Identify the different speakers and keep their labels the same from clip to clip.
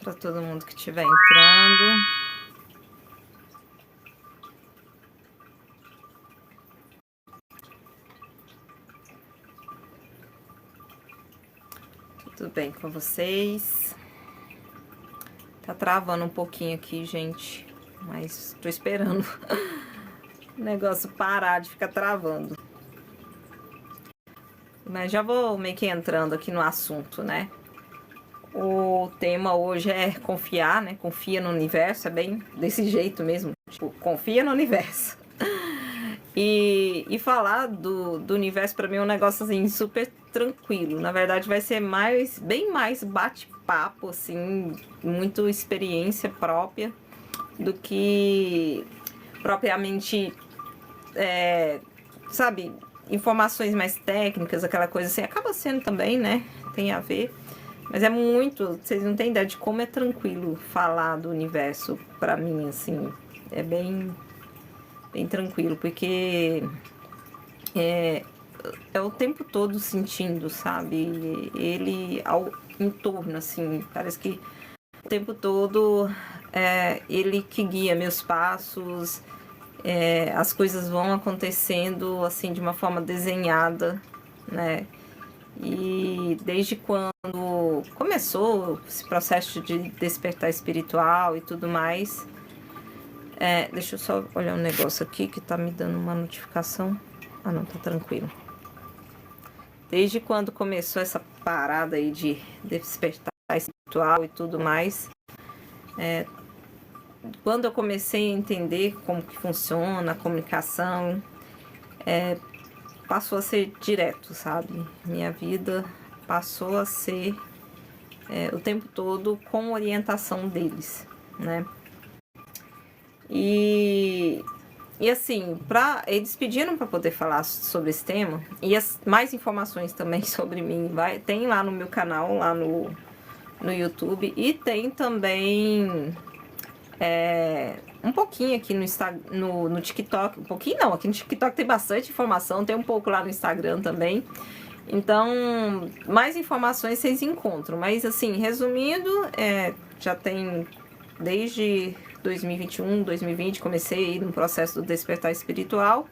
Speaker 1: Para todo mundo que estiver entrando. Tudo bem com vocês? Tá travando um pouquinho aqui, gente, mas tô esperando o negócio parar de ficar travando. Mas já vou meio que entrando aqui no assunto, né? O tema hoje é confiar, né? Confia no universo, é bem desse jeito mesmo. Tipo, confia no universo. E falar do universo pra mim é um negócio assim super tranquilo. Na verdade vai ser bem mais bate-papo, assim, muito experiência própria do que propriamente, sabe, informações mais técnicas, aquela coisa assim. Acaba sendo também, né? Tem a ver. Mas é muito, vocês não têm ideia de como é tranquilo falar do universo pra mim, assim. É bem tranquilo, porque é o tempo todo sentindo, sabe? Ele ao entorno, assim, parece que o tempo todo ele que guia meus passos, as coisas vão acontecendo, assim, de uma forma desenhada, né? E desde quando começou esse processo de despertar espiritual e tudo mais, deixa eu só olhar um negócio aqui que tá me dando uma notificação. Ah, não, tá tranquilo. Desde quando começou essa parada aí de despertar espiritual e tudo mais, quando eu comecei a entender como que funciona a comunicação, passou a ser direto, sabe? Minha vida passou a ser o tempo todo com orientação deles, né? E assim, eles pediram para poder falar sobre esse tema e mais informações também sobre mim tem lá no meu canal, lá no YouTube, e tem também um pouquinho aqui no TikTok, um pouquinho não, aqui no TikTok tem bastante informação, tem um pouco lá no Instagram também. Então, mais informações vocês encontram, mas assim, resumindo, já tem desde 2021, 2020, comecei a ir no processo do despertar espiritual,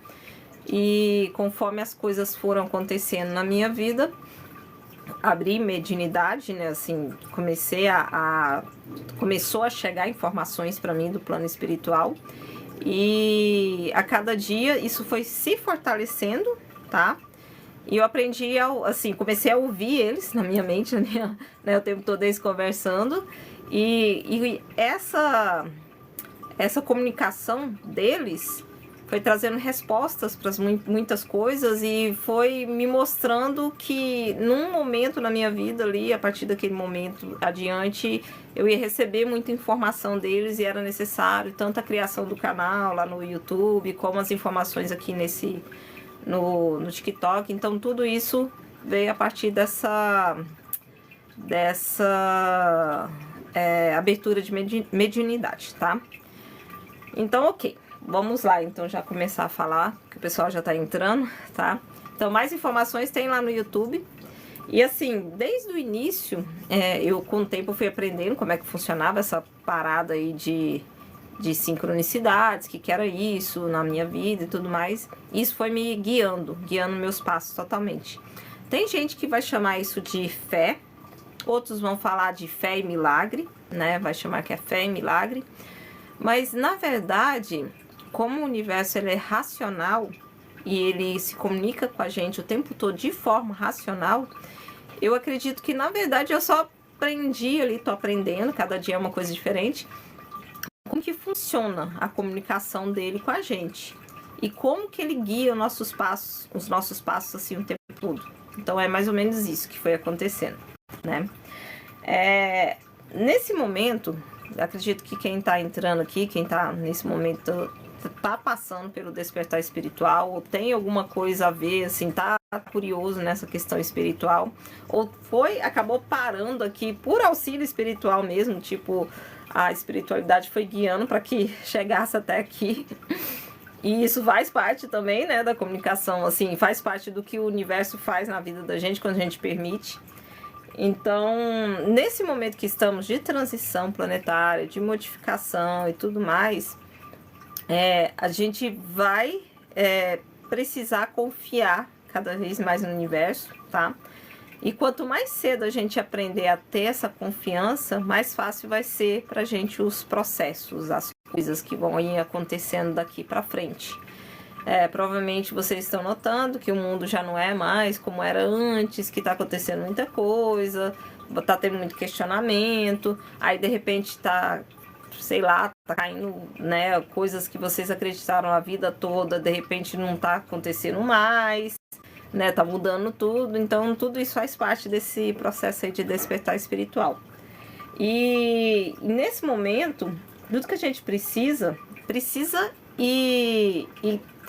Speaker 1: e conforme as coisas foram acontecendo na minha vida, abri mediunidade, né, assim, começou a chegar informações para mim do plano espiritual, e a cada dia isso foi se fortalecendo, tá? E eu aprendi, assim, comecei a ouvir eles na minha mente, né, o tempo todo eles conversando, e essa comunicação deles foi trazendo respostas para muitas coisas e foi me mostrando que num momento na minha vida ali, a partir daquele momento adiante, eu ia receber muita informação deles e era necessário tanto a criação do canal lá no YouTube, como as informações aqui no TikTok. Então tudo isso veio a partir dessa abertura de mediunidade, tá? Então, ok, vamos lá, então já começar a falar, que o pessoal já tá entrando, tá? Então, mais informações tem lá no YouTube. E assim, desde o início, eu com o tempo fui aprendendo como é que funcionava essa parada aí de sincronicidades, que era isso na minha vida e tudo mais. Isso foi me guiando meus passos totalmente. Tem gente que vai chamar isso de fé, outros vão falar de fé e milagre, né? Vai chamar que é fé e milagre. Mas, na verdade, como o universo ele é racional e ele se comunica com a gente o tempo todo de forma racional, eu acredito que, na verdade, eu só aprendi ali, tô aprendendo, cada dia é uma coisa diferente, como que funciona a comunicação dele com a gente e como que ele guia os nossos passos assim o tempo todo. Então, é mais ou menos isso que foi acontecendo, né? Nesse momento, acredito que quem tá entrando aqui, quem tá nesse momento, tá passando pelo despertar espiritual, ou tem alguma coisa a ver, assim, tá curioso nessa questão espiritual, ou acabou parando aqui por auxílio espiritual mesmo, tipo, a espiritualidade foi guiando para que chegasse até aqui. E isso faz parte também, né, da comunicação, assim, faz parte do que o universo faz na vida da gente quando a gente permite. Então, nesse momento que estamos de transição planetária, de modificação e tudo mais, a gente vai precisar confiar cada vez mais no universo, tá? E quanto mais cedo a gente aprender a ter essa confiança, mais fácil vai ser pra gente os processos, as coisas que vão ir acontecendo daqui pra frente. Provavelmente vocês estão notando que o mundo já não é mais como era antes, que tá acontecendo muita coisa, tá tendo muito questionamento, aí de repente tá, sei lá, tá caindo, né, coisas que vocês acreditaram a vida toda, de repente não tá acontecendo mais, né, tá mudando tudo, então tudo isso faz parte desse processo aí de despertar espiritual. E nesse momento, tudo que a gente precisa e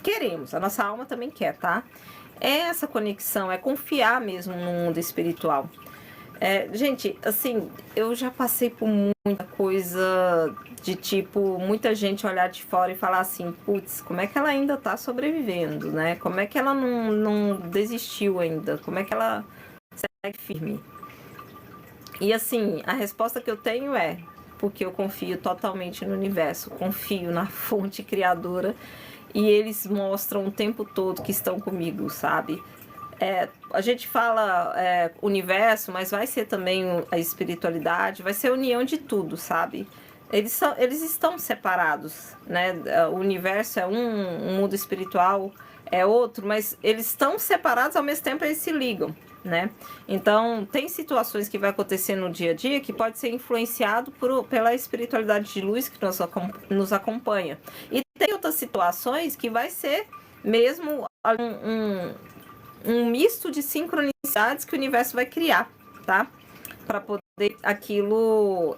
Speaker 1: queremos, a nossa alma também quer, tá? É essa conexão, é confiar mesmo no mundo espiritual. Gente, assim, eu já passei por muita coisa de tipo, muita gente olhar de fora e falar assim, putz, como é que ela ainda tá sobrevivendo, né? Como é que ela não desistiu ainda? Como é que ela segue firme? E assim, a resposta que eu tenho é porque eu confio totalmente no universo, confio na fonte criadora e eles mostram o tempo todo que estão comigo, sabe? A gente fala universo, mas vai ser também a espiritualidade, vai ser a união de tudo, sabe? Eles estão separados, né? O universo é um mundo espiritual é outro, mas eles estão separados, ao mesmo tempo eles se ligam, né? Então, tem situações que vai acontecer no dia a dia que pode ser influenciado pela espiritualidade de luz que nos acompanha. E tem outras situações que vai ser mesmo um misto de sincronicidades que o universo vai criar, tá? Para poder aquilo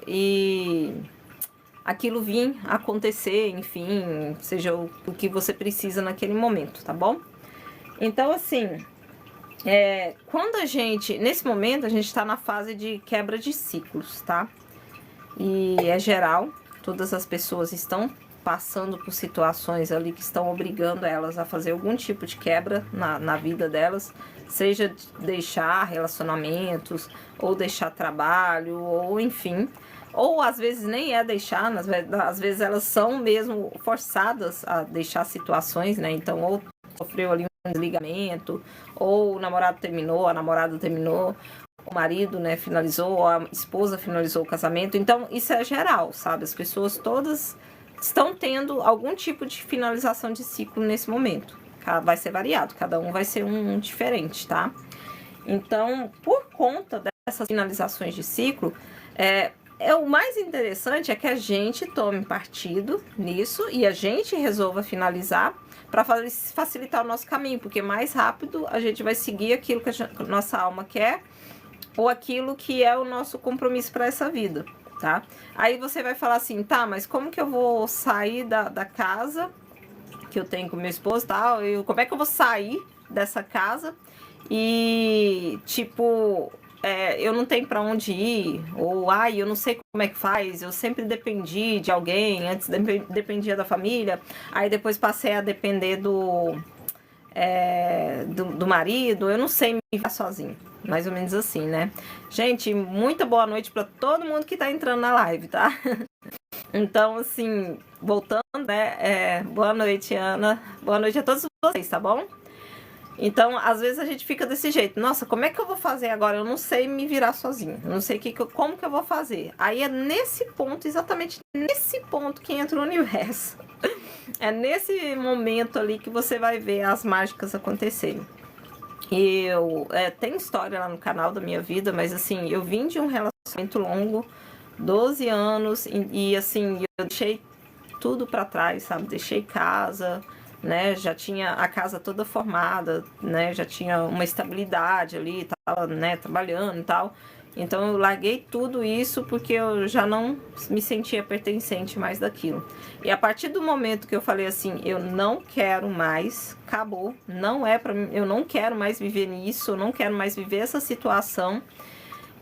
Speaker 1: vir acontecer, enfim, seja o que você precisa naquele momento, tá bom? Então, assim, quando nesse momento, a gente tá na fase de quebra de ciclos, tá? E é geral, todas as pessoas estão passando por situações ali que estão obrigando elas a fazer algum tipo de quebra na vida delas, seja deixar relacionamentos, ou deixar trabalho, ou enfim, ou às vezes nem é deixar, às vezes elas são mesmo forçadas a deixar situações, né? Então, ou sofreu ali um desligamento, ou o namorado terminou, a namorada terminou, o marido, né, finalizou, ou a esposa finalizou o casamento. Então, isso é geral, sabe? As pessoas todas estão tendo algum tipo de finalização de ciclo nesse momento. Vai ser variado, cada um vai ser um diferente, tá? Então, por conta dessas finalizações de ciclo, o mais interessante é que a gente tome partido nisso e a gente resolva finalizar para facilitar o nosso caminho, porque mais rápido a gente vai seguir aquilo que a nossa alma quer ou aquilo que é o nosso compromisso para essa vida, tá? Aí você vai falar assim, tá, mas como que eu vou sair da casa que eu tenho com meu esposo e tal? Como é que eu vou sair dessa casa e, tipo, eu não tenho para onde ir, ou, eu não sei como é que faz, eu sempre dependi de alguém, antes dependia da família, aí depois passei a depender do marido, eu não sei me virar sozinho, mais ou menos assim, né? Gente, muita boa noite para todo mundo que tá entrando na live, tá? Então, assim, voltando, né? Boa noite, Ana, boa noite a todos vocês, tá bom? Então, às vezes a gente fica desse jeito. Nossa, como é que eu vou fazer agora? Eu não sei me virar sozinho. Eu não sei como que eu vou fazer. Aí é nesse ponto, exatamente nesse ponto que entra o universo. É nesse momento ali que você vai ver as mágicas acontecerem. Tem história lá no canal da minha vida, mas assim, eu vim de um relacionamento longo, 12 anos, e assim, eu deixei tudo pra trás, sabe? Deixei casa, né? Já tinha a casa toda formada, né? Já tinha uma estabilidade ali, tava, né, trabalhando e tal. Então eu larguei tudo isso porque eu já não me sentia pertencente mais daquilo. E a partir do momento que eu falei assim, eu não quero mais, acabou, não é pra mim, eu não quero mais viver nisso, eu não quero mais viver essa situação.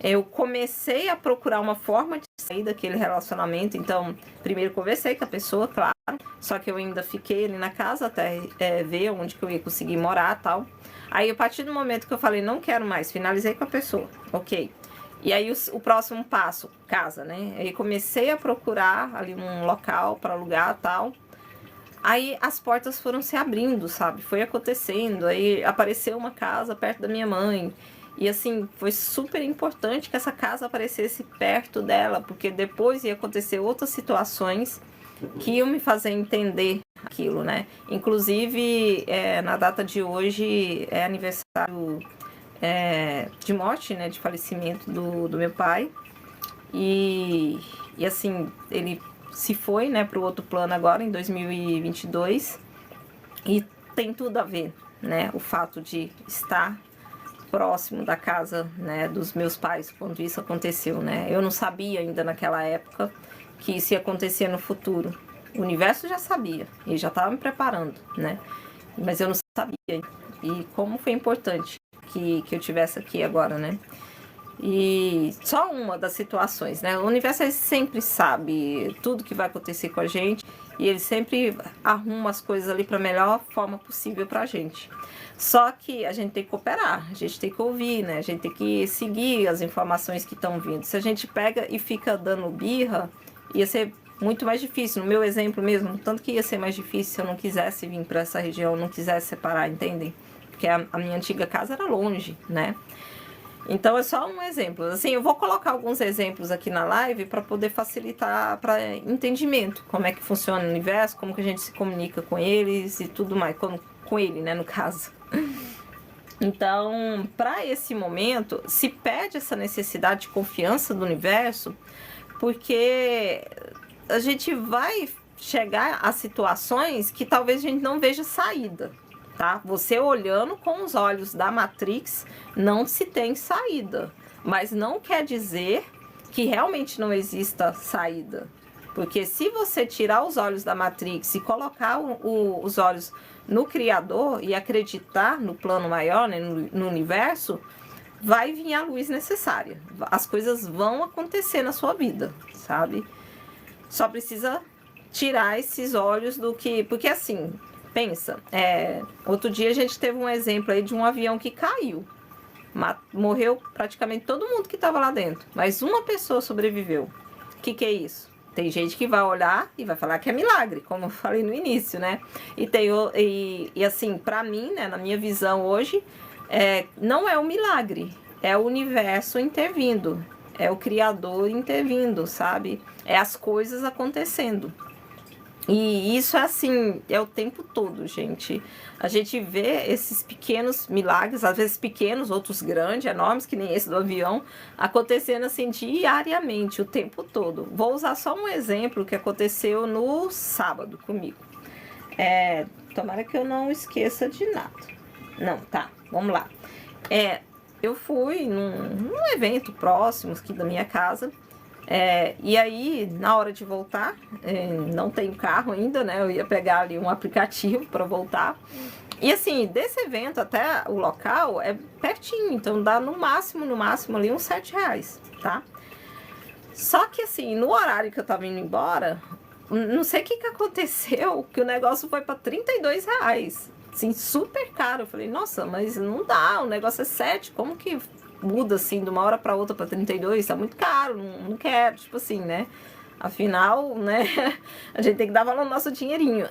Speaker 1: Eu comecei a procurar uma forma de sair daquele relacionamento. Então, primeiro conversei com a pessoa, claro, só que eu ainda fiquei ali na casa até ver onde que eu ia conseguir morar e tal. Aí, a partir do momento que eu falei, não quero mais, finalizei com a pessoa, ok. E aí o próximo passo, casa, né? Aí comecei a procurar ali um local para alugar e tal. Aí as portas foram se abrindo, sabe? Foi acontecendo. Aí apareceu uma casa perto da minha mãe. E assim, foi super importante que essa casa aparecesse perto dela, porque depois ia acontecer outras situações que iam me fazer entender aquilo, né? Inclusive, na data de hoje é aniversário de morte, né? De falecimento do meu pai. E assim, ele se foi, né, para o outro plano agora, em 2022. E tem tudo a ver, né? O fato de estar próximo da casa, né, dos meus pais quando isso aconteceu, né? Eu não sabia ainda naquela época que isso ia acontecer no futuro. O universo já sabia e já estava me preparando, né? Mas eu não sabia. E como foi importante que eu tivesse aqui agora, né? E só uma das situações, né? O universo ele sempre sabe tudo que vai acontecer com a gente e ele sempre arruma as coisas ali para a melhor forma possível para a gente. Só que a gente tem que cooperar, a gente tem que ouvir, né? A gente tem que seguir as informações que estão vindo. Se a gente pega e fica dando birra, ia ser muito mais difícil. No meu exemplo mesmo, tanto que ia ser mais difícil se eu não quisesse vir para essa região, não quisesse separar, entendem? Porque a minha antiga casa era longe, né? Então é só um exemplo. Assim, eu vou colocar alguns exemplos aqui na live para poder facilitar para entendimento, como é que funciona o universo, como que a gente se comunica com eles e tudo mais, com ele, né, no caso. Então, para esse momento, se perde essa necessidade de confiança do universo, porque a gente vai chegar a situações que talvez a gente não veja saída. Tá? Você olhando com os olhos da Matrix, não se tem saída. Mas não quer dizer que realmente não exista saída. Porque se você tirar os olhos da Matrix e colocar os olhos no Criador e acreditar no plano maior, né, no universo, vai vir a luz necessária. As coisas vão acontecer na sua vida, sabe? Só precisa tirar esses olhos do que... Porque assim... Pensa, outro dia a gente teve um exemplo aí de um avião que caiu. Morreu praticamente todo mundo que estava lá dentro. Mas uma pessoa sobreviveu. O que é isso? Tem gente que vai olhar e vai falar que é milagre, como eu falei no início, né? E assim, pra mim, né, na minha visão hoje, não é um milagre. É o universo intervindo. É o Criador intervindo, sabe? É as coisas acontecendo. E isso é assim, é o tempo todo, gente. A gente vê esses pequenos milagres, às vezes pequenos, outros grandes, enormes, que nem esse do avião, acontecendo assim diariamente, o tempo todo. Vou usar só um exemplo que aconteceu no sábado comigo. Tomara que eu não esqueça de nada. Não, tá, vamos lá. Eu fui num evento próximo aqui da minha casa. E aí, na hora de voltar, não tenho carro ainda, né? Eu ia pegar ali um aplicativo para voltar. E assim, desse evento até o local é pertinho, então dá no máximo ali uns R$7, tá? Só que assim, no horário que eu tava indo embora, não sei o que aconteceu, que o negócio foi para R$32. Assim, super caro. Eu falei, nossa, mas não dá, o negócio é 7, como que muda assim de uma hora para outra para 32? Tá muito caro, não quero, tipo assim, né? Afinal, né, a gente tem que dar valor no nosso dinheirinho.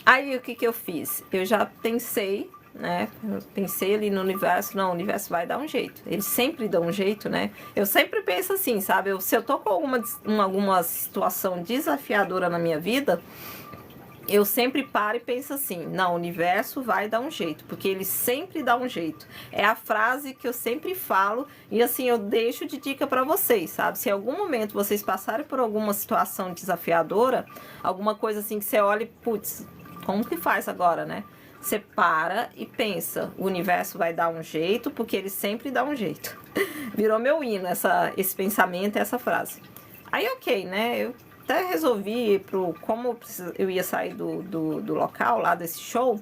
Speaker 1: Aí o que eu fiz? Eu já pensei, né? Eu pensei ali no universo, não, o universo vai dar um jeito. Ele sempre dá um jeito, né? Eu sempre penso assim, sabe? Se eu tô com alguma situação desafiadora na minha vida, eu sempre paro e penso assim, não, o universo vai dar um jeito, porque ele sempre dá um jeito. É a frase que eu sempre falo e assim, eu deixo de dica pra vocês, sabe? Se em algum momento vocês passarem por alguma situação desafiadora, alguma coisa assim que você olha e, putz, como que faz agora, né? Você para e pensa, o universo vai dar um jeito, porque ele sempre dá um jeito. Virou meu hino, esse pensamento, essa frase. Aí, ok, né? Eu até resolvi, como eu ia sair do local lá desse show,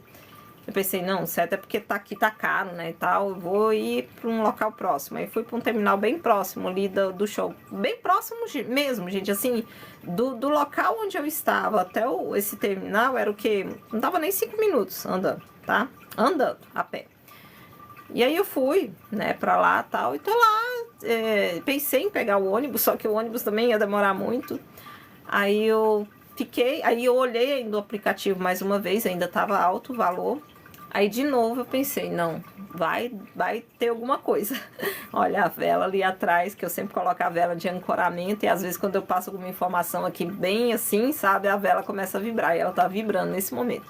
Speaker 1: eu pensei, não, certo é porque aqui tá caro, né, e tal, eu vou ir para um local próximo. Aí fui para um terminal bem próximo ali do show, bem próximo mesmo, gente, assim, do local onde eu estava até esse terminal era o quê? Não dava nem 5 minutos andando, tá? Andando, a pé. E aí eu fui, né, pra lá e tal, e tô lá, pensei em pegar o ônibus, só que o ônibus também ia demorar muito. Aí eu olhei ainda o aplicativo mais uma vez, ainda estava alto o valor. Aí de novo eu pensei, não, vai ter alguma coisa. Olha a vela ali atrás, que eu sempre coloco a vela de ancoramento, e às vezes quando eu passo alguma informação aqui bem assim, sabe, a vela começa a vibrar, e ela tá vibrando nesse momento.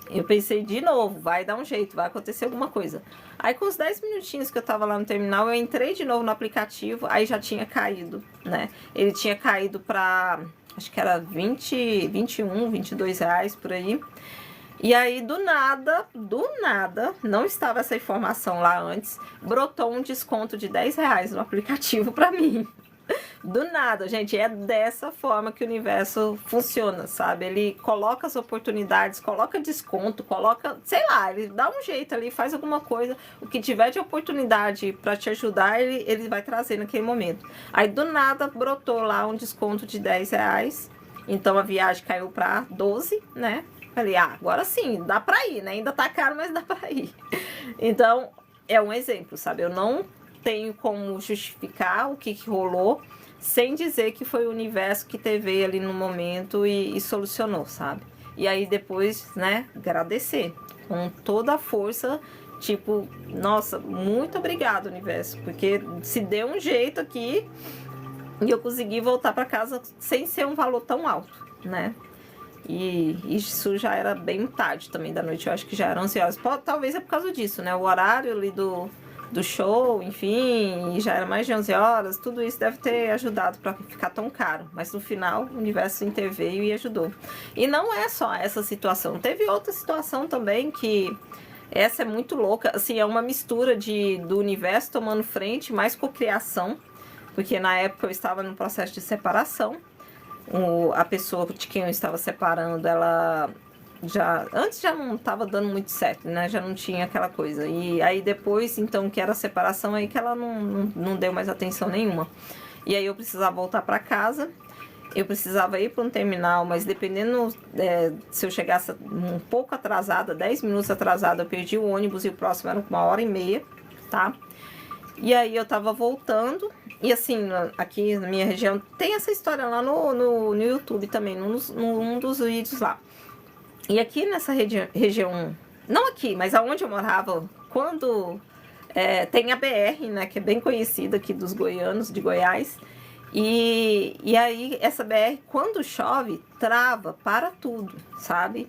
Speaker 1: Eu pensei de novo, vai dar um jeito, vai acontecer alguma coisa. Aí com os 10 minutinhos que eu tava lá no terminal, eu entrei de novo no aplicativo, aí já tinha caído, né? Ele tinha caído pra, acho que era 20, 21, 22 reais por aí. E aí, do nada, não estava essa informação lá antes, brotou um desconto de 10 reais no aplicativo pra mim. Do nada, gente, é dessa forma que o universo funciona, sabe? Ele coloca as oportunidades, coloca desconto, coloca, sei lá, ele dá um jeito ali, faz alguma coisa, o que tiver de oportunidade pra te ajudar, ele vai trazer naquele momento. Aí, do nada, brotou lá um desconto de 10 reais, então a viagem caiu pra 12, né? Falei, agora sim, dá pra ir, né? Ainda tá caro, mas dá pra ir. Então, é um exemplo, sabe? Eu não tenho como justificar o que rolou, sem dizer que foi o universo que teve ali no momento e solucionou, sabe? E aí depois, né, agradecer com toda a força, tipo, nossa, muito obrigado, universo, porque se deu um jeito aqui e eu consegui voltar pra casa sem ser um valor tão alto, né? E isso já era bem tarde também da noite, eu acho que já eram 11 horas. Talvez é por causa disso, né? O horário ali do show, enfim, e já era mais de 11 horas, tudo isso deve ter ajudado para ficar tão caro. Mas no final, o universo interveio e ajudou. E não é só essa situação, teve outra situação também que... Essa é muito louca, assim, é uma mistura do universo tomando frente, mais cocriação, porque na época eu estava num processo de separação. A pessoa de quem eu estava separando, ela antes já não estava dando muito certo, né? Já não tinha aquela coisa. E aí depois, então, que era a separação, aí que ela não deu mais atenção nenhuma. E aí eu precisava voltar para casa, eu precisava ir para um terminal, mas dependendo se eu chegasse um pouco atrasada, 10 minutos atrasada, eu perdi o ônibus e o próximo era 1h30, tá? E aí eu tava voltando, e assim, aqui na minha região, tem essa história lá no YouTube também, num dos vídeos lá. E aqui nessa região, não aqui, mas aonde eu morava, quando tem a BR, né, que é bem conhecida aqui dos goianos, de Goiás, e aí essa BR, quando chove, trava, para tudo, sabe?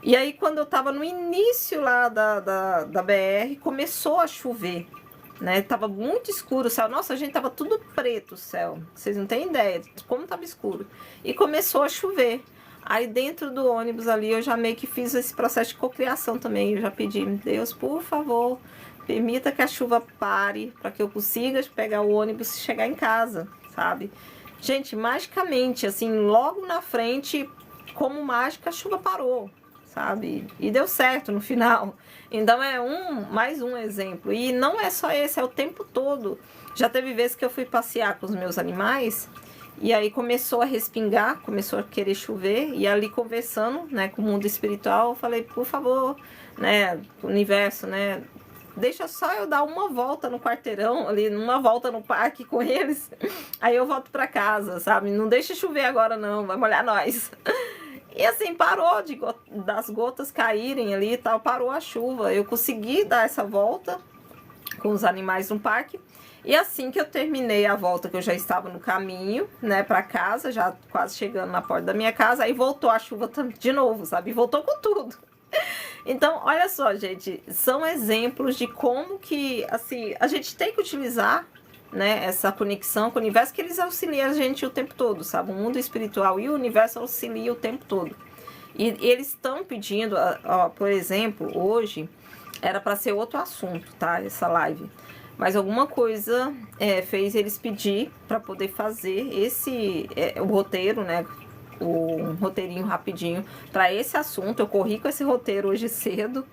Speaker 1: E aí quando eu tava no início lá da BR, começou a chover, né? Tava muito escuro o céu. Nossa, gente, tava tudo preto o céu. Vocês não têm ideia de como tava escuro. E começou a chover. Aí dentro do ônibus ali eu já meio que fiz esse processo de cocriação também. Eu já pedi, Deus, por favor, permita que a chuva pare para que eu consiga pegar o ônibus e chegar em casa, sabe? Gente, magicamente, assim, logo na frente, como mágica, a chuva parou, sabe? E deu certo no final. Então é mais um exemplo. E não é só esse, é o tempo todo. Já teve vezes que eu fui passear com os meus animais e aí começou a respingar, começou a querer chover, e ali conversando, né, com o mundo espiritual, eu falei, por favor, né, universo, né, deixa só eu dar uma volta no quarteirão, ali, uma volta no parque com eles, aí eu volto pra casa, sabe? Não deixa chover agora não, vai molhar nós. E assim, parou das gotas caírem ali e tal, parou a chuva. Eu consegui dar essa volta com os animais no parque. E assim que eu terminei a volta, que eu já estava no caminho, né, pra casa, já quase chegando na porta da minha casa, aí voltou a chuva de novo, sabe? Voltou com tudo. Então, olha só, gente, são exemplos de como que, assim, a gente tem que utilizar, né, essa conexão com o universo, que eles auxiliam a gente o tempo todo, sabe? O mundo espiritual e o universo auxiliam o tempo todo. E eles estão pedindo, ó, por exemplo, hoje era para ser outro assunto, tá? Essa live. Mas alguma coisa fez eles pedir para poder fazer o roteiro, né? Um roteirinho rapidinho para esse assunto. Eu corri com esse roteiro hoje cedo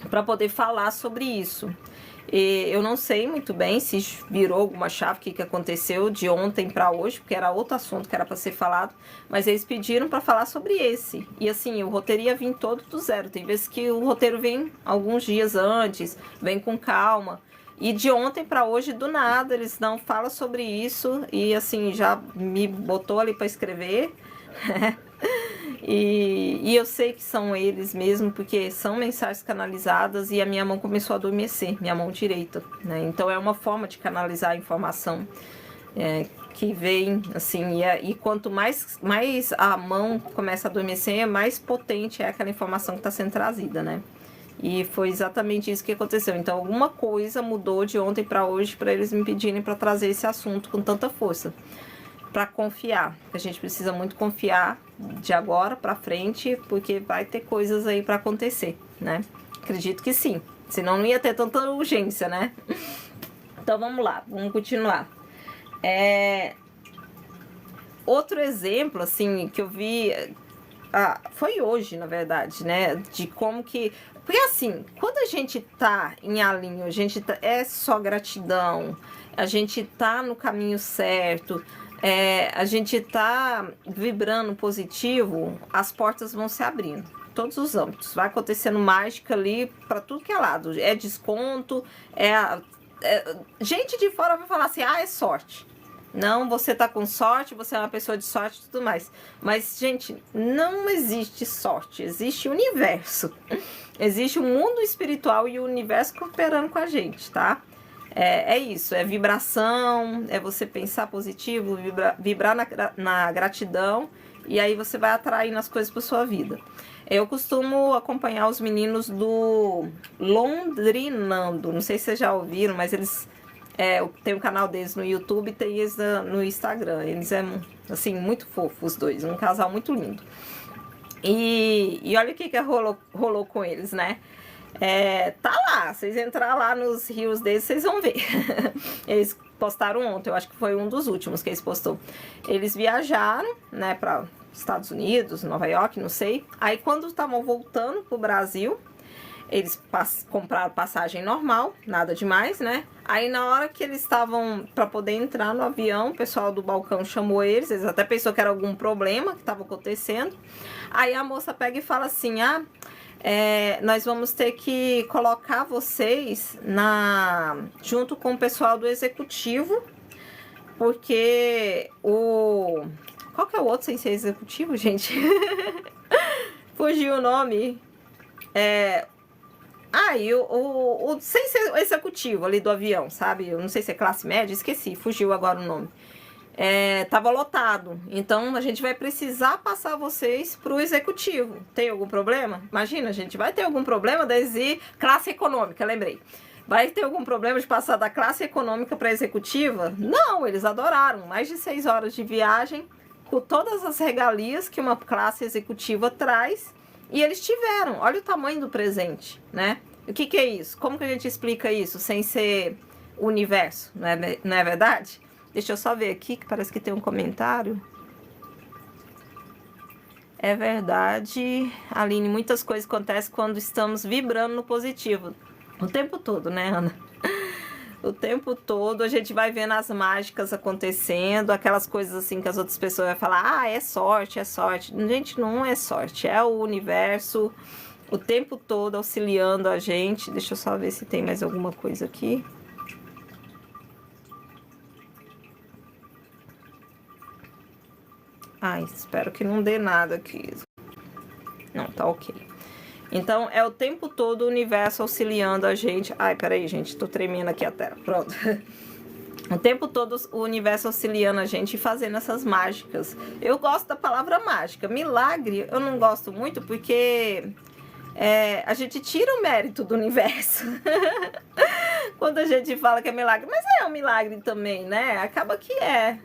Speaker 1: para poder falar sobre isso. E eu não sei muito bem se virou alguma chave, o que aconteceu de ontem para hoje, porque era outro assunto que era para ser falado, mas eles pediram para falar sobre esse. E assim, o roteiro ia vir todo do zero. Tem vezes que o roteiro vem alguns dias antes, vem com calma. E de ontem para hoje, do nada, eles não falam sobre isso e assim, já me botou ali para escrever. E eu sei que são eles mesmo, porque são mensagens canalizadas e a minha mão começou a adormecer, minha mão direita, né? Então é uma forma de canalizar a informação que vem, assim, e quanto mais a mão começa a adormecer, mais potente é aquela informação que está sendo trazida, né? E foi exatamente isso que aconteceu. Então alguma coisa mudou de ontem para hoje para eles me pedirem para trazer esse assunto com tanta força. Para confiar, a gente precisa muito confiar de agora para frente, porque vai ter coisas aí para acontecer, né? Acredito que sim, senão não ia ter tanta urgência, né? Então vamos lá, vamos continuar. Outro exemplo, assim, que eu vi, foi hoje, na verdade, né? De como que... Porque assim, quando a gente tá em alinho, a gente é só gratidão, a gente tá no caminho certo, a gente tá vibrando positivo, as portas vão se abrindo, todos os âmbitos, vai acontecendo mágica ali para tudo que é lado, é desconto, gente de fora vai falar assim, é sorte. Não, você tá com sorte, você é uma pessoa de sorte e tudo mais. Mas, gente, não existe sorte, existe universo. Existe o mundo espiritual e o universo cooperando com a gente, tá? É isso, é vibração, é você pensar positivo, vibrar na gratidão, e aí você vai atraindo as coisas para sua vida. Eu costumo acompanhar os meninos do Londrinando, não sei se vocês já ouviram, mas eles... tem um canal deles no YouTube e tem eles no Instagram. Eles assim, muito fofos os dois, um casal muito lindo. E olha o que rolou com eles, né? Tá lá, vocês entrar lá nos rios deles, vocês vão ver. Eles postaram ontem, eu acho que foi um dos últimos que eles postou. Eles viajaram, né, para Estados Unidos, Nova York, não sei. Aí quando estavam voltando pro Brasil, eles compraram passagem normal, nada demais, né? Aí na hora que eles estavam para poder entrar no avião, o pessoal do balcão chamou eles até pensou que era algum problema que estava acontecendo. Aí a moça pega e fala assim, nós vamos ter que colocar vocês junto com o pessoal do executivo, porque qual que é o outro sem ser executivo, gente? Fugiu o nome. E sem ser o executivo ali do avião, sabe? Eu não sei se é classe média, esqueci, fugiu agora o nome. Tava lotado, então a gente vai precisar passar vocês pro executivo. Tem algum problema? Imagina, gente, vai ter algum problema desde classe econômica, lembrei. Vai ter algum problema de passar da classe econômica para executiva? Não, eles adoraram. Mais de 6 horas de viagem, com todas as regalias que uma classe executiva traz. E eles tiveram, olha o tamanho do presente, né? O que é isso? Como que a gente explica isso sem ser o universo, não é verdade? Deixa eu só ver aqui, que parece que tem um comentário. É verdade, Aline, muitas coisas acontecem quando estamos vibrando no positivo. O tempo todo, né, Ana? O tempo todo a gente vai vendo as mágicas acontecendo, aquelas coisas assim que as outras pessoas vão falar, é sorte, é sorte. Gente, não é sorte, é o universo o tempo todo auxiliando a gente. Deixa eu só ver se tem mais alguma coisa aqui. Espero que não dê nada aqui. Não, tá ok. Então, é o tempo todo o universo auxiliando a gente. Peraí, gente, tô tremendo aqui a tela. Pronto. O tempo todo o universo auxiliando a gente e fazendo essas mágicas. Eu gosto da palavra mágica. Milagre, eu não gosto muito porque a gente tira o mérito do universo. Quando a gente fala que é milagre. Mas é um milagre também, né? Acaba que é.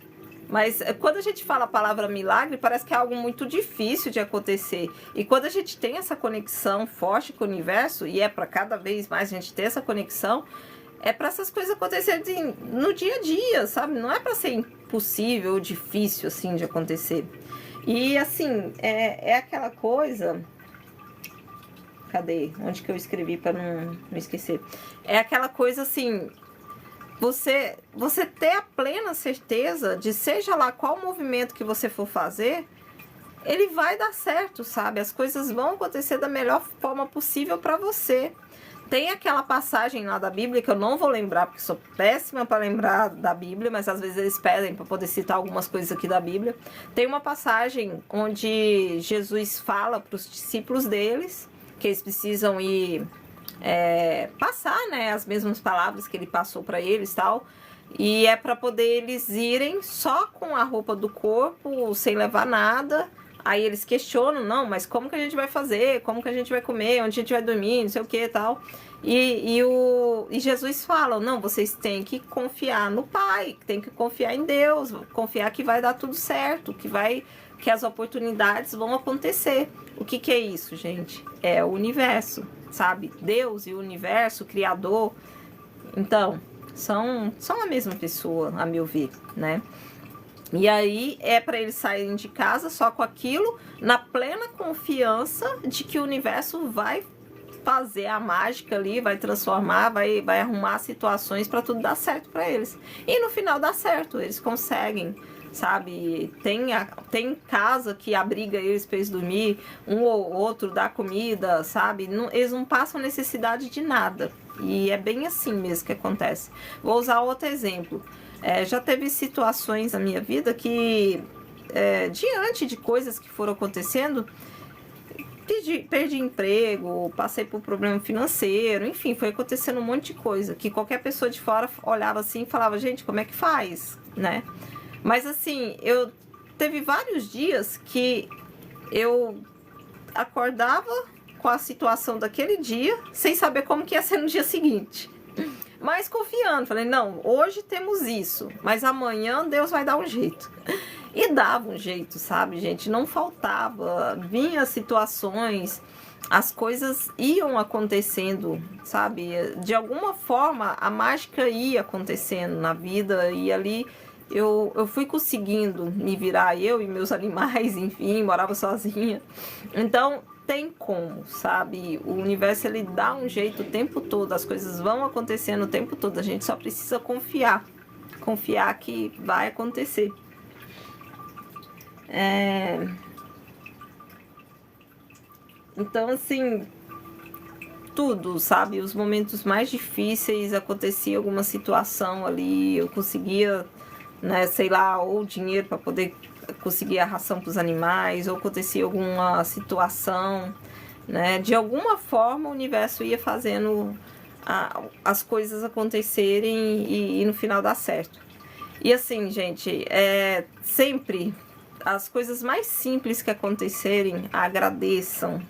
Speaker 1: Mas quando a gente fala a palavra milagre, parece que é algo muito difícil de acontecer. E quando a gente tem essa conexão forte com o universo, e é para cada vez mais a gente ter essa conexão, é para essas coisas acontecerem no dia a dia, sabe? Não é para ser impossível ou difícil, assim, de acontecer. E, assim, é aquela coisa... Cadê? Onde que eu escrevi para não esquecer? É aquela coisa, assim... Você ter a plena certeza de seja lá qual movimento que você for fazer, ele vai dar certo, sabe? As coisas vão acontecer da melhor forma possível para você. tem aquela passagem lá da Bíblia que eu não vou lembrar, porque sou péssima para lembrar da Bíblia, mas às vezes eles pedem para poder citar algumas coisas aqui da Bíblia. Tem uma passagem onde Jesus fala para os discípulos deles que eles precisam ir passar, né, as mesmas palavras que ele passou para eles e tal. E é para poder eles irem só com a roupa do corpo, sem levar nada. Aí eles questionam, não, mas como que a gente vai fazer? Como que a gente vai comer? Onde a gente vai dormir? Não sei o que e tal. E Jesus fala, não, vocês têm que confiar no Pai, tem que confiar em Deus, confiar que vai dar tudo certo, que as oportunidades vão acontecer. O que é isso, gente? É o universo, sabe? Deus e o universo, o Criador. Então, são a mesma pessoa, a meu ver, né? E aí é para eles saírem de casa só com aquilo, na plena confiança de que o universo vai fazer a mágica ali, vai transformar, vai arrumar situações para tudo dar certo para eles. E no final dá certo, eles conseguem, sabe? Tem casa que abriga eles para eles dormir, um ou outro dá comida, sabe? Eles não passam necessidade de nada. E é bem assim mesmo que acontece. Vou usar outro exemplo. Já teve situações na minha vida que, diante de coisas que foram acontecendo, perdi emprego, passei por problema financeiro, enfim, foi acontecendo um monte de coisa, que qualquer pessoa de fora olhava assim e falava, gente, como é que faz, né? Mas assim, teve vários dias que eu acordava com a situação daquele dia, sem saber como que ia ser no dia seguinte. Mas confiando, falei, não, hoje temos isso, mas amanhã Deus vai dar um jeito. E dava um jeito, sabe, gente? Não faltava, vinha situações, as coisas iam acontecendo, sabe? De alguma forma, a mágica ia acontecendo na vida e ali eu fui conseguindo me virar, eu e meus animais, enfim, morava sozinha. Então, tem como, sabe? O universo, ele dá um jeito o tempo todo, as coisas vão acontecendo o tempo todo, a gente só precisa confiar que vai acontecer. Então, assim, tudo, sabe? Os momentos mais difíceis, acontecia alguma situação ali, eu conseguia, né, sei lá, ou dinheiro para poder conseguir a ração para os animais, ou acontecia alguma situação, né? De alguma forma o universo ia fazendo as coisas acontecerem e no final dar certo. E assim, gente, sempre as coisas mais simples que acontecerem, agradeçam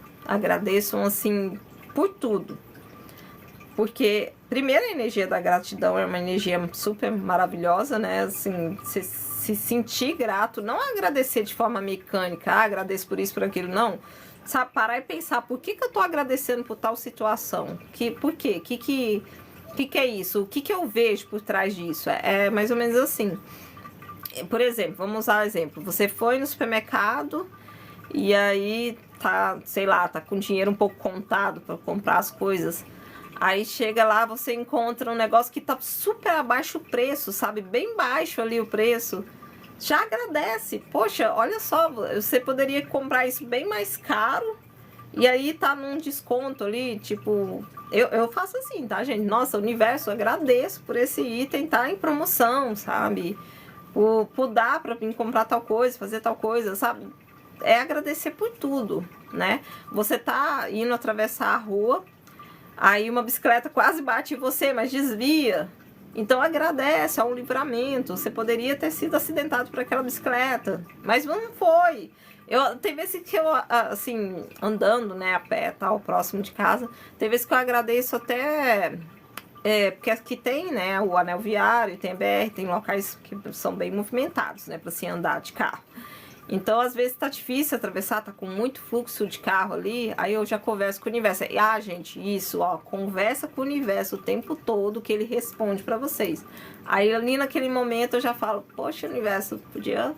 Speaker 1: assim por tudo. Porque, primeiro, a energia da gratidão é uma energia super maravilhosa, né? Assim, se sentir grato, não agradecer de forma mecânica, agradeço por isso, por aquilo, não. Sabe, parar e pensar, por que eu tô agradecendo por tal situação? Por quê? O que é isso? O que eu vejo por trás disso? É mais ou menos assim. Por exemplo, vamos usar o exemplo. Você foi no supermercado e aí tá, sei lá, tá com dinheiro um pouco contado para comprar as coisas. Aí chega lá, você encontra um negócio que tá super abaixo o preço, sabe? Bem baixo ali o preço. Já agradece. Poxa, olha só, você poderia comprar isso bem mais caro e aí tá num desconto ali, tipo... Eu faço assim, tá, gente? Nossa, universo, agradeço por esse item tá em promoção, sabe? Por dar pra vir comprar tal coisa, fazer tal coisa, sabe? É agradecer por tudo, né? Você tá indo atravessar a rua, aí uma bicicleta quase bate em você, mas desvia. Então agradece, é um livramento. Você poderia ter sido acidentado por aquela bicicleta, mas não foi. Tem vezes que eu, assim, andando, né, a pé, tal, próximo de casa, tem vezes que eu agradeço até... porque aqui tem, né, o anel viário, tem a BR, tem locais que são bem movimentados, né, para se andar de carro. Então, às vezes tá difícil atravessar, tá com muito fluxo de carro ali, aí eu já converso com o universo. Gente, isso, ó, conversa com o universo o tempo todo que ele responde pra vocês. Aí ali naquele momento eu já falo, poxa, universo, podia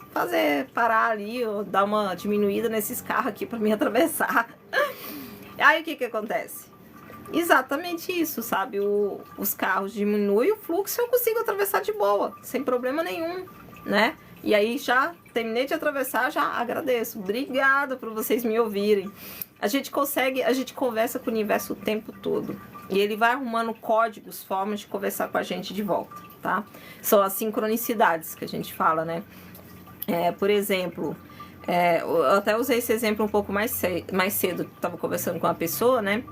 Speaker 1: parar ali, ou dar uma diminuída nesses carros aqui pra me atravessar. Aí o que acontece? Exatamente isso, sabe? Os carros diminuem o fluxo e eu consigo atravessar de boa, sem problema nenhum, né? E aí já terminei de atravessar, já agradeço. Obrigada por vocês me ouvirem. a gente conversa com o universo o tempo todo. E ele vai arrumando códigos, formas de conversar com a gente de volta, tá? São as sincronicidades que a gente fala, né? Por exemplo, eu até usei esse exemplo um pouco mais cedo, estava conversando com uma pessoa, né?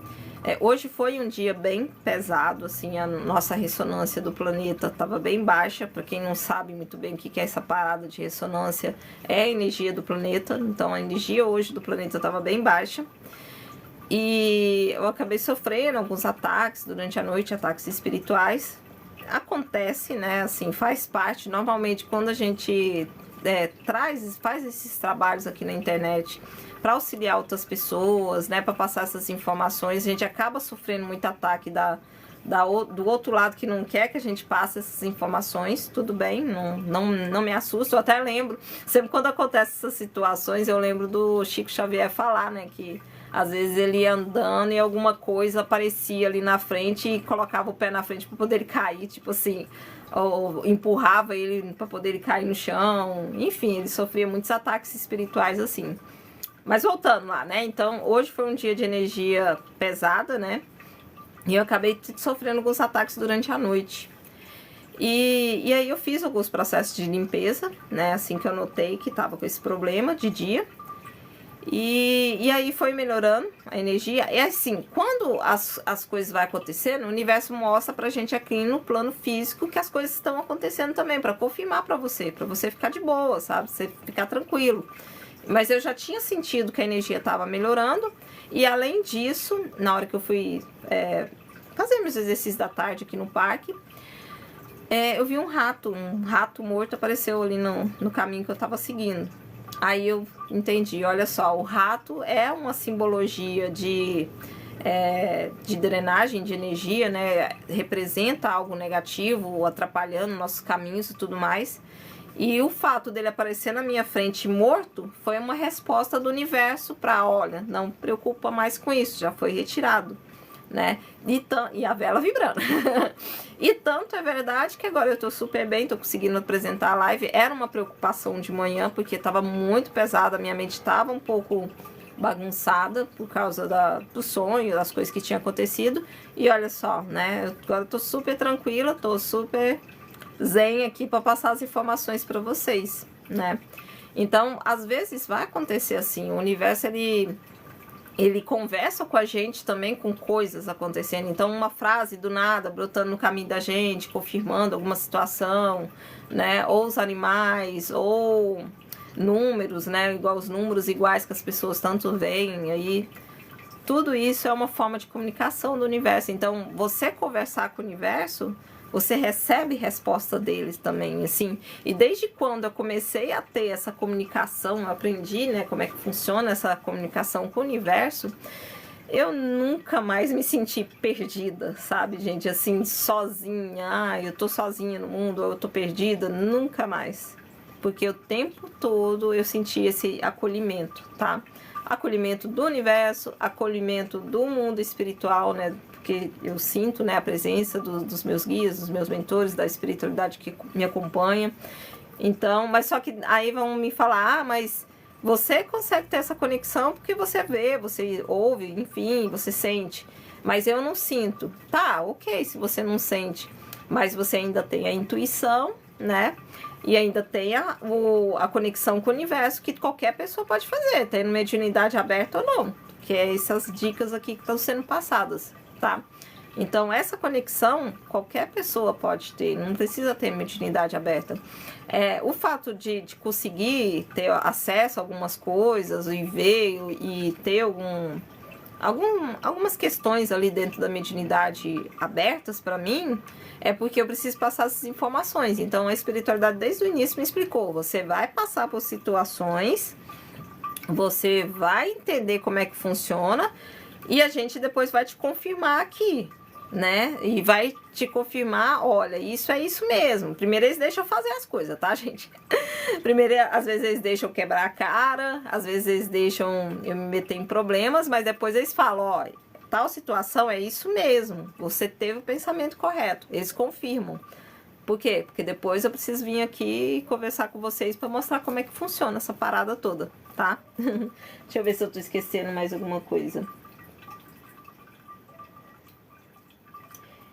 Speaker 1: Hoje foi um dia bem pesado, assim, a nossa ressonância do planeta estava bem baixa. Para quem não sabe muito bem o que é essa parada de ressonância, é a energia do planeta. Então a energia hoje do planeta estava bem baixa. E eu acabei sofrendo alguns ataques durante a noite, ataques espirituais. Acontece, né, assim, faz parte. Normalmente quando a gente faz esses trabalhos aqui na internet para auxiliar outras pessoas, né, para passar essas informações, a gente acaba sofrendo muito ataque do outro lado que não quer que a gente passe essas informações. Tudo bem, não me assusta. Eu até lembro, sempre quando acontecem essas situações, eu lembro do Chico Xavier falar, né, que às vezes ele ia andando e alguma coisa aparecia ali na frente e colocava o pé na frente para poder ele cair, tipo assim, ou empurrava ele para poder ele cair no chão. Enfim, ele sofria muitos ataques espirituais assim. Mas voltando lá, né? Então, hoje foi um dia de energia pesada, né? E eu acabei sofrendo alguns ataques durante a noite. E aí eu fiz alguns processos de limpeza, né? Assim que eu notei que tava com esse problema de dia. E aí foi melhorando a energia. E assim, quando as coisas vão acontecendo, o universo mostra pra gente aqui no plano físico que as coisas estão acontecendo também, pra confirmar pra você ficar de boa, sabe? Você ficar tranquilo. Mas eu já tinha sentido que a energia estava melhorando. E além disso, na hora que eu fui fazer meus exercícios da tarde aqui no parque, eu vi um rato morto apareceu ali no caminho que eu estava seguindo. Aí eu entendi, olha só, o rato é uma simbologia de drenagem de energia, né? Representa algo negativo, atrapalhando nossos caminhos e tudo mais. E o fato dele aparecer na minha frente morto foi uma resposta do universo para, olha, não preocupa mais com isso, já foi retirado, né? E a vela vibrando. E tanto é verdade que agora eu tô super bem, tô conseguindo apresentar a live. Era uma preocupação de manhã, porque tava muito pesada, a minha mente tava um pouco bagunçada por causa do sonho, das coisas que tinham acontecido. E olha só, né? Agora eu tô super tranquila, tô super zen aqui para passar as informações para vocês, né? Então, às vezes vai acontecer assim, o universo ele conversa com a gente também com coisas acontecendo. Então, uma frase do nada brotando no caminho da gente, confirmando alguma situação, né? Ou os animais, ou números, né? Igual os números iguais que as pessoas tanto veem aí. Tudo isso é uma forma de comunicação do universo. Então, você conversar com o universo, você recebe resposta deles também, assim. E desde quando eu comecei a ter essa comunicação, eu aprendi, né, como é que funciona essa comunicação com o universo, eu nunca mais me senti perdida, sabe, gente? Assim, sozinha, eu tô sozinha no mundo, eu tô perdida, nunca mais. Porque o tempo todo eu senti esse acolhimento, tá? Acolhimento do universo, acolhimento do mundo espiritual, né? Porque eu sinto, né, a presença dos meus guias, dos meus mentores, da espiritualidade que me acompanha. Então, mas só que aí vão me falar, mas você consegue ter essa conexão porque você vê, você ouve, enfim, você sente. Mas eu não sinto. Tá, ok, se você não sente, mas você ainda tem a intuição, né? E ainda tem a conexão com o universo que qualquer pessoa pode fazer, tendo mediunidade aberta ou não. Que é essas dicas aqui que estão sendo passadas, tá? Então, essa conexão qualquer pessoa pode ter, não precisa ter mediunidade aberta. O fato de conseguir ter acesso a algumas coisas e ver e ter algumas questões ali dentro da mediunidade abertas para mim, é porque eu preciso passar essas informações. Então, a espiritualidade desde o início me explicou, você vai passar por situações, você vai entender como é que funciona e a gente depois vai te confirmar aqui, né? E vai te confirmar, olha, isso é isso mesmo. Primeiro eles deixam fazer as coisas, tá, gente? Primeiro, às vezes eles deixam quebrar a cara, às vezes eles deixam eu me meter em problemas, mas depois eles falam, ó, tal situação é isso mesmo, você teve o pensamento correto. Eles confirmam. Por quê? Porque depois eu preciso vir aqui conversar com vocês para mostrar como é que funciona essa parada toda, tá? Deixa eu ver se eu tô esquecendo mais alguma coisa.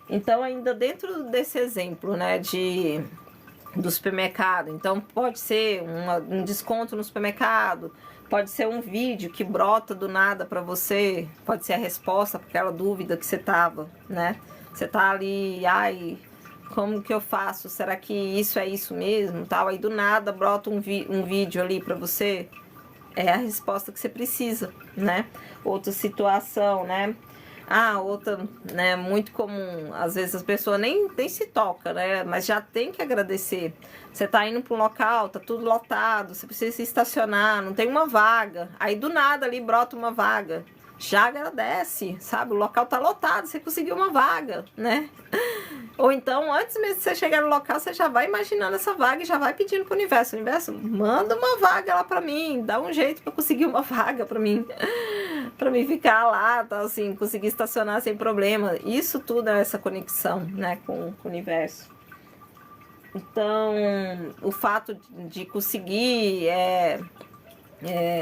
Speaker 1: Então, ainda dentro desse exemplo, né, do supermercado, então pode ser um desconto no supermercado, pode ser um vídeo que brota do nada para você, pode ser a resposta para aquela dúvida que você tava, né? Você tá ali, ai, como que eu faço? Será que isso é isso mesmo? Tal, aí do nada brota um vídeo ali para você, é a resposta que você precisa, né? Outra situação, né? Ah, outra, né, muito comum, às vezes as pessoas nem se tocam, né, mas já tem que agradecer. Você tá indo para um local, tá tudo lotado, você precisa se estacionar, não tem uma vaga, aí do nada ali brota uma vaga, já agradece, sabe, o local tá lotado, você conseguiu uma vaga, né? Ou então, antes mesmo de você chegar no local, você já vai imaginando essa vaga e já vai pedindo pro universo. Universo, manda uma vaga lá pra mim, dá um jeito pra conseguir uma vaga pra mim. Pra mim ficar lá, tá, assim, conseguir estacionar sem problema. Isso tudo é essa conexão, né, com o universo. Então, o fato de conseguir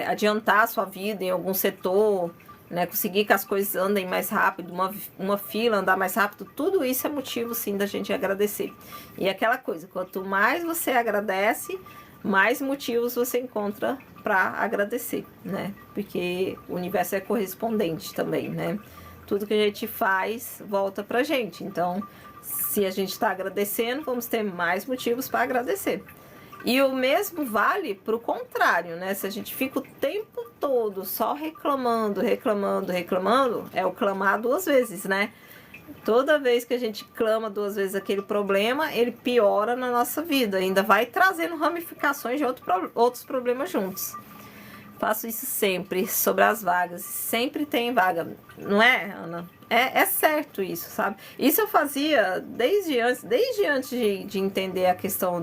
Speaker 1: adiantar a sua vida em algum setor, né, conseguir que as coisas andem mais rápido, uma fila andar mais rápido, tudo isso é motivo sim da gente agradecer. E aquela coisa, quanto mais você agradece, mais motivos você encontra para agradecer, né? Porque o universo é correspondente também, né? Tudo que a gente faz volta pra gente. Então, se a gente está agradecendo, vamos ter mais motivos para agradecer. E o mesmo vale para o contrário, né? Se a gente fica o tempo todo só reclamando, é o clamar duas vezes, né? Toda vez que a gente clama duas vezes aquele problema, ele piora na nossa vida. Ainda vai trazendo ramificações de outros problemas juntos. Faço isso sempre, sobre as vagas. Sempre tem vaga, não é, Ana? É certo isso, sabe? Isso eu fazia desde antes de entender a questão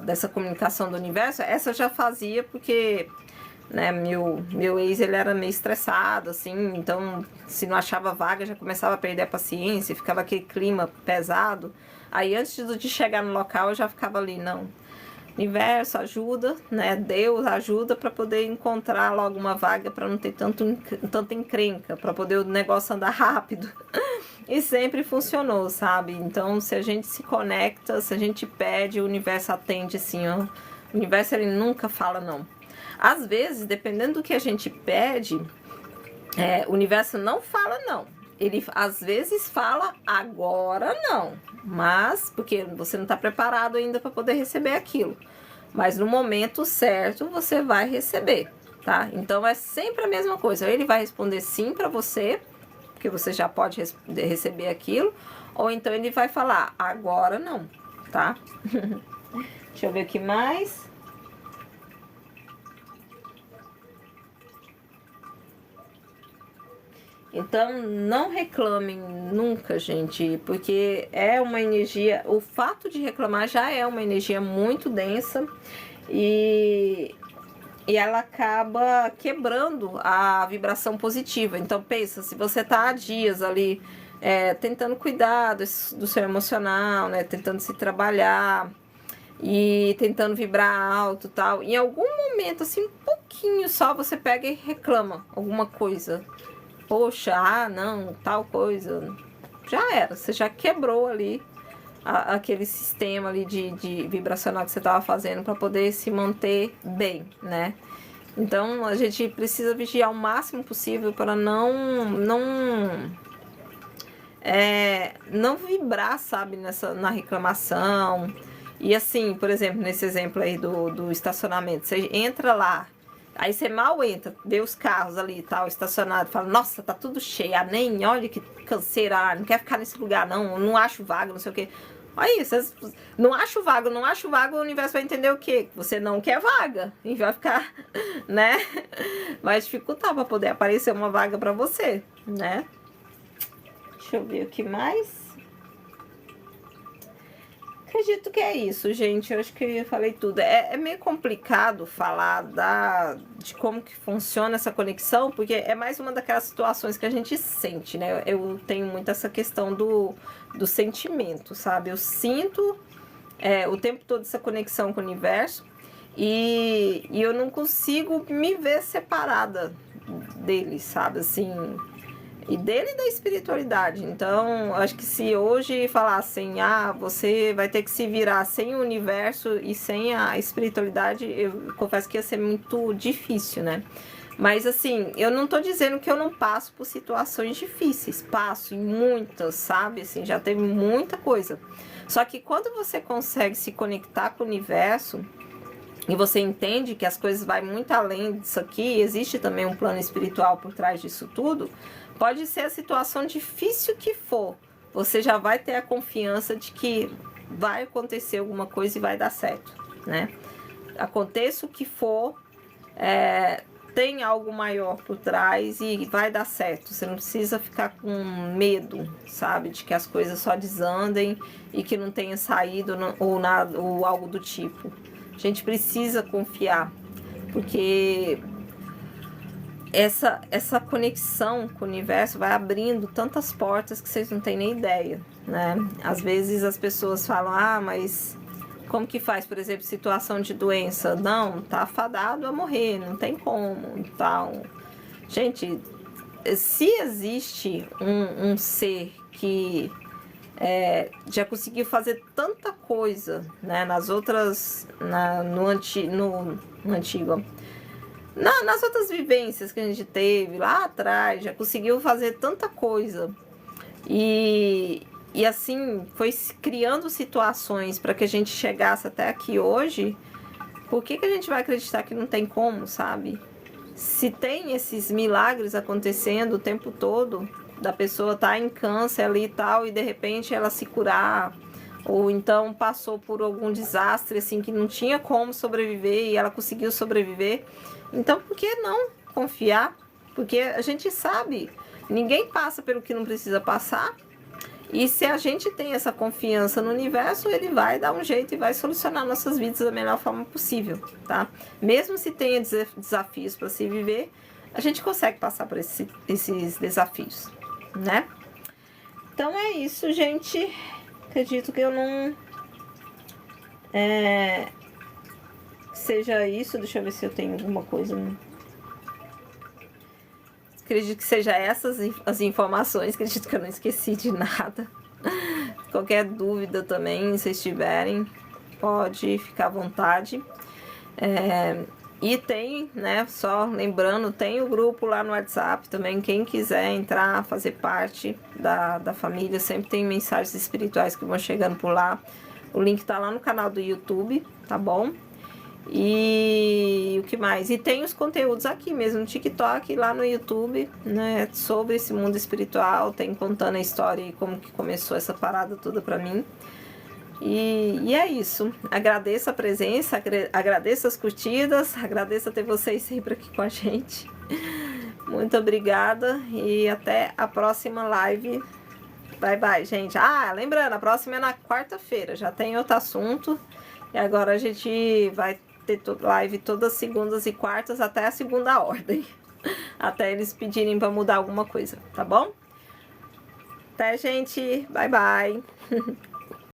Speaker 1: dessa comunicação do universo. Essa eu já fazia porque, né, meu ex, ele era meio estressado, assim, então se não achava vaga já começava a perder a paciência, ficava aquele clima pesado. Aí antes de chegar no local eu já ficava ali, não, universo ajuda, né, Deus ajuda para poder encontrar logo uma vaga, para não ter tanta encrenca, para poder o negócio andar rápido. E sempre funcionou, sabe? Então, se a gente se conecta, se a gente pede, o universo atende, assim, ó. O universo, ele nunca fala não. Às vezes, dependendo do que a gente pede, o universo não fala não. Ele, às vezes, fala agora não. Mas, porque você não está preparado ainda para poder receber aquilo. Mas no momento certo, você vai receber, tá? Então, é sempre a mesma coisa. Ele vai responder sim para você, porque você já pode receber aquilo, ou então ele vai falar, agora não, tá? Deixa eu ver o que mais. Então, não reclamem nunca, gente, porque é uma energia, o fato de reclamar já é uma energia muito densa e ela acaba quebrando a vibração positiva. Então, pensa, se você tá há dias ali tentando cuidar do seu emocional, né, tentando se trabalhar e tentando vibrar alto e tal, em algum momento, assim, um pouquinho só, você pega e reclama alguma coisa. Poxa, não, tal coisa. Já era, você já quebrou ali aquele sistema ali de vibracional que você estava fazendo para poder se manter bem, né? Então a gente precisa vigiar o máximo possível para não vibrar, sabe, na reclamação. E assim, por exemplo, nesse exemplo aí do estacionamento, você entra lá, aí você mal entra, vê os carros ali e tal, estacionado, fala, nossa, tá tudo cheio, nem olha que canseira, não quer ficar nesse lugar não acho vaga, não sei o que. Olha isso, não acho vaga, o universo vai entender o quê? Você não quer vaga, e vai ficar, né? Vai dificultar pra poder aparecer uma vaga pra você, né? Deixa eu ver o que mais. Acredito que é isso, gente. Eu acho que eu falei tudo. É meio complicado falar de como que funciona essa conexão, porque é mais uma daquelas situações que a gente sente, né? Eu tenho muito essa questão do sentimento, sabe? Eu sinto o tempo todo essa conexão com o universo. E eu não consigo me ver separada dele, sabe, assim, e dele e da espiritualidade. Então, acho que se hoje falassem, ah, você vai ter que se virar sem o universo e sem a espiritualidade, eu confesso que ia ser muito difícil, né? Mas assim, eu não tô dizendo que eu não passo por situações difíceis, passo em muitas, sabe? Assim, já teve muita coisa. Só que quando você consegue se conectar com o universo e você entende que as coisas vão muito além disso aqui, existe também um plano espiritual por trás disso tudo, pode ser a situação difícil que for, você já vai ter a confiança de que vai acontecer alguma coisa e vai dar certo, né? Aconteça o que for, tem algo maior por trás e vai dar certo. Você não precisa ficar com medo, sabe? De que as coisas só desandem e que não tenha saído ou nada, ou algo do tipo. A gente precisa confiar, porque essa conexão com o universo vai abrindo tantas portas que vocês não têm nem ideia, né? Às vezes as pessoas falam, ah, mas como que faz, por exemplo, situação de doença? Não, tá fadado a morrer, não tem como, então... Gente, se existe um ser que já conseguiu fazer tanta coisa, né, nas outras, no antigo, nas outras vivências que a gente teve lá atrás, já conseguiu fazer tanta coisa, e assim, foi criando situações para que a gente chegasse até aqui hoje. Por que a gente vai acreditar que não tem como, sabe? Se tem esses milagres acontecendo o tempo todo, da pessoa estar em câncer ali e tal, e de repente ela se curar, ou então passou por algum desastre, assim, que não tinha como sobreviver e ela conseguiu sobreviver. Então, por que não confiar? Porque a gente sabe, ninguém passa pelo que não precisa passar. E se a gente tem essa confiança no universo, ele vai dar um jeito e vai solucionar nossas vidas da melhor forma possível, tá? Mesmo se tenha desafios para se viver, a gente consegue passar por esses desafios, né? Então é isso, gente. Acredito que eu não... seja isso. Deixa eu ver se eu tenho alguma coisa... Acredito que seja essas as informações. Acredito que eu não esqueci de nada. Qualquer dúvida também, se vocês tiverem, pode ficar à vontade. E tem, né, só lembrando, tem o grupo lá no WhatsApp também. Quem quiser entrar, fazer parte da família, sempre tem mensagens espirituais que vão chegando por lá. O link tá lá no canal do YouTube, tá bom? E o que mais? E tem os conteúdos aqui mesmo no TikTok, lá no YouTube, né, sobre esse mundo espiritual. Tem contando a história e como que começou essa parada toda pra mim. E é isso. Agradeço a presença, agradeço as curtidas, agradeço a ter vocês sempre aqui com a gente. Muito obrigada e até a próxima live. Bye, bye, gente. Ah, lembrando, a próxima é na quarta-feira, já tem outro assunto. E agora a gente vai ter live todas segundas e quartas até a segunda ordem. Até eles pedirem para mudar alguma coisa, tá bom? Até, gente. Bye, bye.